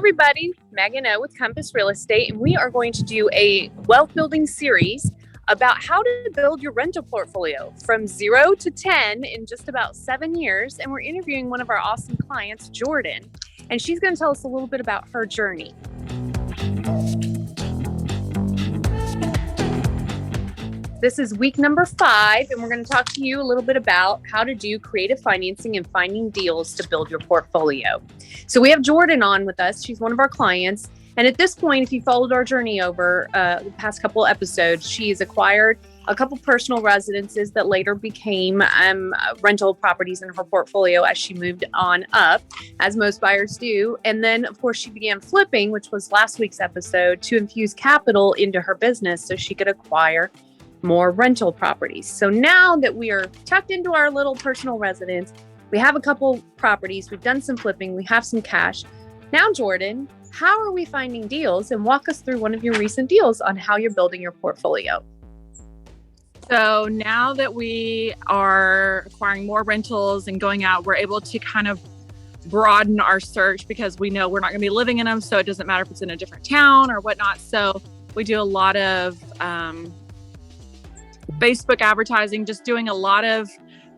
everybody, Megan O with Compass Real Estate, and we are going to do a wealth building series about how to build your rental portfolio from 0 to 10 in just about 7 years. And we're interviewing one of our awesome clients, Jordan, and she's going to tell us a little bit about her journey. This is week number 5, and we're going to talk to you a little bit about how to do creative financing and finding deals to build your portfolio. So we have Jordan on with us. She's one of our clients. And at this point, if you followed our journey over the past couple episodes, she's acquired a couple personal residences that later became rental properties in her portfolio as she moved on up, as most buyers do. And then, of course, she began flipping, which was last week's episode, to infuse capital into her business so she could acquire more rental properties. So now that we are tucked into our little personal residence, we have a couple properties, we've done some flipping, we have some cash. Now, Jordan, how are we finding deals? And walk us through one of your recent deals on how you're building your portfolio. So now that we are acquiring more rentals and going out, we're able to kind of broaden our search because we know we're not going to be living in them. So it doesn't matter if it's in a different town or whatnot. So we do a lot of Facebook advertising, just doing a lot of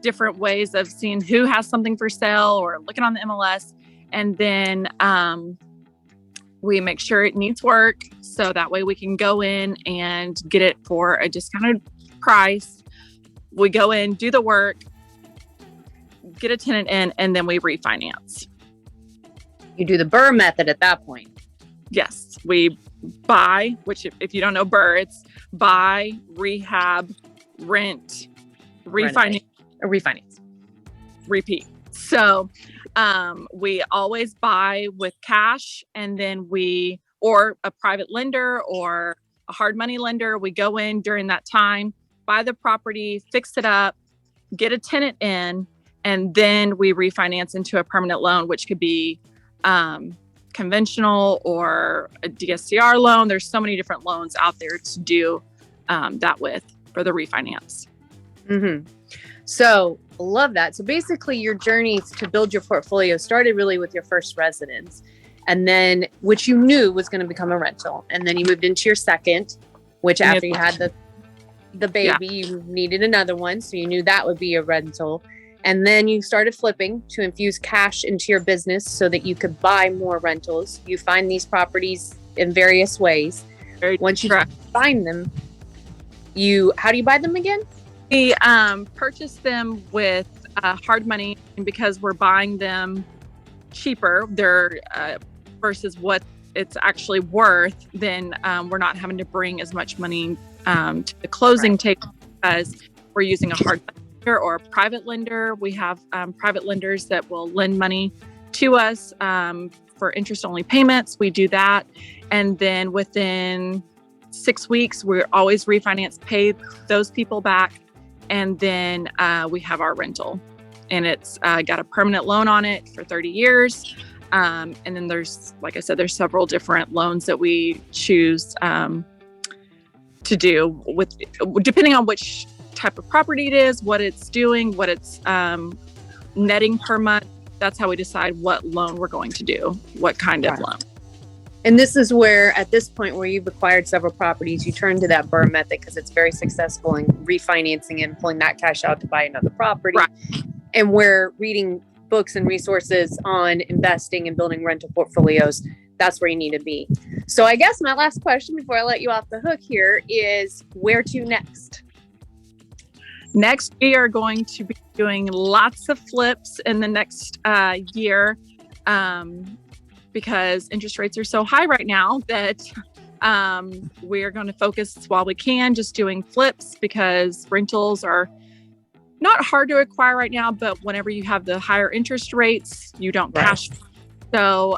different ways of seeing who has something for sale or looking on the MLS. And then we make sure it needs work. So that way we can go in and get it for a discounted price. We go in, do the work, get a tenant in, and then we refinance. You do the BRRRR method at that point. Yes, we buy, which if you don't know BRRRR, it's buy, rehab, rent, refinance, repeat. So we always buy with cash, and then or a private lender or a hard money lender, we go in during that time, buy the property, fix it up, get a tenant in, and then we refinance into a permanent loan, which could be conventional or a DSCR loan. There's so many different loans out there to do that with for the refinance. Mm-hmm. So love that. So basically your journey to build your portfolio started really with your first residence, and then which you knew was going to become a rental. And then you moved into your second, which after you had the baby, you needed another one. So you knew that would be a rental. And then you started flipping to infuse cash into your business so that you could buy more rentals. You find these properties in various ways. Once you find them, how do you buy them again? We purchase them with hard money, and because we're buying them cheaper, they're versus what it's actually worth, then we're not having to bring as much money to the closing table as we're using a hard lender or a private lender. We have private lenders that will lend money to us for interest-only payments. We do that, and then within 6 weeks, we're always refinance, pay those people back. And then we have our rental, and it's got a permanent loan on it for 30 years. And then there's, like I said, there's several different loans that we choose to do with, depending on which type of property it is, what it's doing, what it's netting per month. That's how we decide what loan we're going to do, what kind of loan. And this is where, at this point where you've acquired several properties, you turn to that BRRRR method because it's very successful in refinancing and pulling that cash out to buy another property. Right. And we're reading books and resources on investing and building rental portfolios. That's where you need to be. So I guess my last question before I let you off the hook here is, where to next? Next, we are going to be doing lots of flips in the next year. Because interest rates are so high right now that we're going to focus while we can just doing flips, because rentals are not hard to acquire right now, but whenever you have the higher interest rates, you don't cash. So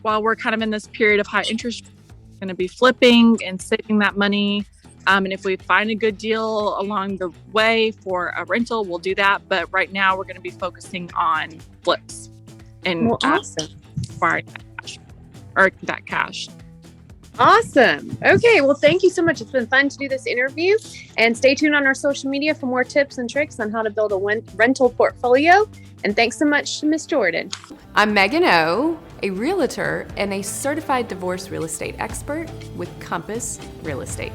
while we're kind of in this period of high interest, we're going to be flipping and saving that money. And if we find a good deal along the way for a rental, we'll do that. But right now we're going to be focusing on flips and awesome. acquiring that cash. Awesome. Okay. Well, thank you so much. It's been fun to do this interview, and stay tuned on our social media for more tips and tricks on how to build a rental portfolio. And thanks so much to Miss Jordan. I'm Megan O, a realtor and a certified divorce real estate expert with Compass Real Estate.